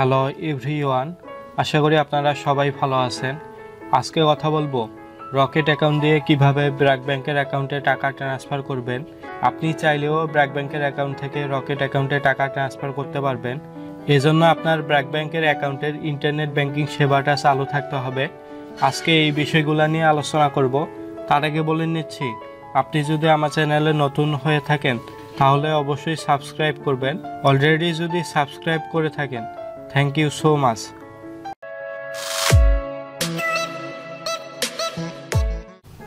Hello everyone, আশা করি আপনারা সবাই ভালো আছেন। আজকে কথা বলবো রকেট অ্যাকাউন্ট দিয়ে কিভাবে ব্র্যাক ব্যাংকের অ্যাকাউন্টে টাকা ট্রান্সফার করবেন। আপনি চাইলেও ব্র্যাক ব্যাংকের অ্যাকাউন্ট থেকে রকেট অ্যাকাউন্টে টাকা ট্রান্সফার করতে পারবেন। এজন্য আপনার ব্র্যাক ব্যাংকের অ্যাকাউন্টের ইন্টারনেট ব্যাংকিং সেবাটা চালু থাকতে হবে। আজকে এই বিষয়গুলো নিয়ে আলোচনা করব। তার আগে বলে নিচ্ছি, আপনি যদি আমার চ্যানেলে নতুন হয়ে থাকেন তাহলে অবশ্যই সাবস্ক্রাইব করবেন। অলরেডি যদি সাবস্ক্রাইব করে থাকেন, থ্যাংক ইউ সো মাচ।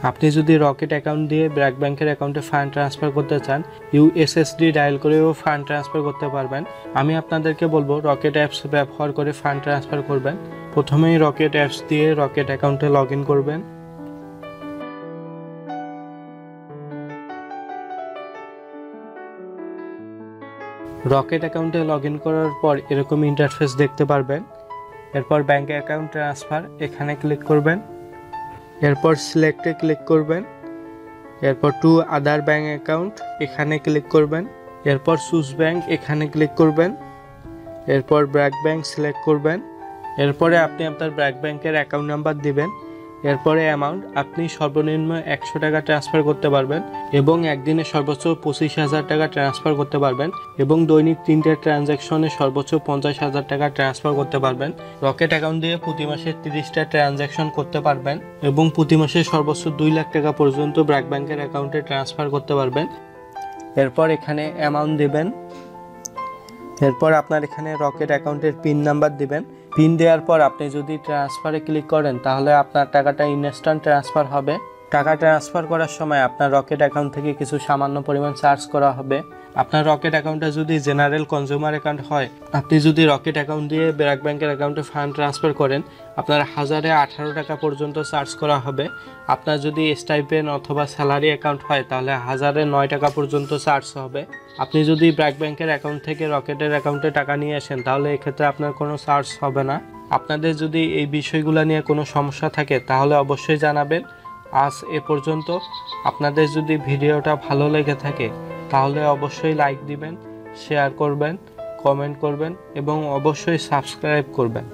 আপনি যদি রকেট অ্যাকাউন্ট দিয়ে ব্র্যাক ব্যাংকের অ্যাকাউন্টে ফান্ড ট্রান্সফার করতে চান, ইউএসএসডি ডায়াল করেও ফান্ড ট্রান্সফার করতে পারবেন। আমি আপনাদেরকে বলবো রকেট অ্যাপস ব্যবহার করে ফান্ড ট্রান্সফার করবেন। প্রথমেই রকেট অ্যাপস দিয়ে রকেট অ্যাকাউন্টে লগ ইন করবেন। রকেট অ্যাকাউন্টে লগ ইন করার পর এরকম ইন্টারফেস দেখতে পারবেন। এরপর ব্যাংক অ্যাকাউন্ট ট্রান্সফার এখানে ক্লিক করবেন। এরপর সিলেক্টে ক্লিক করবেন। এরপর টু আদার ব্যাংক অ্যাকাউন্ট এখানে ক্লিক করবেন। এরপর চুজ ব্যাংক এখানে ক্লিক করবেন। এরপর ব্র্যাক ব্যাংক সিলেক্ট করবেন। এরপরে আপনি আপনার ব্র্যাক ব্যাংকের অ্যাকাউন্ট নাম্বার দিবেন। এরপরে অ্যামাউন্ট আপনি সর্বনিম্ন 100 টাকা ট্রান্সফার করতে পারবেন এবং একদিনে সর্বোচ্চ 25,000 টাকা ট্রান্সফার করতে পারবেন এবং দৈনিক 3টে ট্রানজ্যাকশনে সর্বোচ্চ 50,000 টাকা ট্রান্সফার করতে পারবেন। রকেট অ্যাকাউন্ট দিয়ে প্রতি মাসে 30টা ট্রানজ্যাকশন করতে পারবেন এবং প্রতি মাসে সর্বোচ্চ 2 লাখ টাকা পর্যন্ত ব্র্যাক ব্যাংকের অ্যাকাউন্টে ট্রান্সফার করতে পারবেন। এরপর এখানে অ্যামাউন্ট দিবেন। এরপর আপনার এখানে রকেট অ্যাকাউন্টের পিন নাম্বার দিবেন। পিন দেওয়ার পর আপনি যদি ট্রান্সফারে ক্লিক করেন তাহলে আপনার টাকাটা ইনস্ট্যান্ট ট্রান্সফার হবে। টাকা ট্রান্সফার করার সময় আপনার রকেট অ্যাকাউন্ট থেকে কিছু সামান্য পরিমাণ চার্জ করা হবে। আপনার রকেট অ্যাকাউন্টটা যদি জেনারেল কনজিউমার অ্যাকাউন্ট হয়, আপনি যদি রকেট অ্যাকাউন্ট দিয়ে ব্র্যাক ব্যাংকের অ্যাকাউন্টে ফান্ড ট্রান্সফার করেন, আপনার 1018 টাকা পর্যন্ত চার্জ করা হবে। আপনার যদি স্টাইপেন্ড অথবা স্যালারি অ্যাকাউন্ট হয় তাহলে 1009 টাকা পর্যন্ত চার্জ হবে। আপনি যদি ব্র্যাক ব্যাংকের অ্যাকাউন্ট থেকে রকেটের অ্যাকাউন্টে টাকা নিয়ে আসেন তাহলে এক্ষেত্রে আপনার কোনো চার্জ হবে না। আপনাদের যদি এই বিষয়গুলো নিয়ে কোনো সমস্যা থাকে তাহলে অবশ্যই জানাবেন। আজ এ পর্যন্ত। আপনাদের যদি ভিডিওটা ভালো লেগে থাকে তাহলে অবশ্যই লাইক দিবেন, শেয়ার করবেন, কমেন্ট করবেন এবং অবশ্যই সাবস্ক্রাইব করবেন।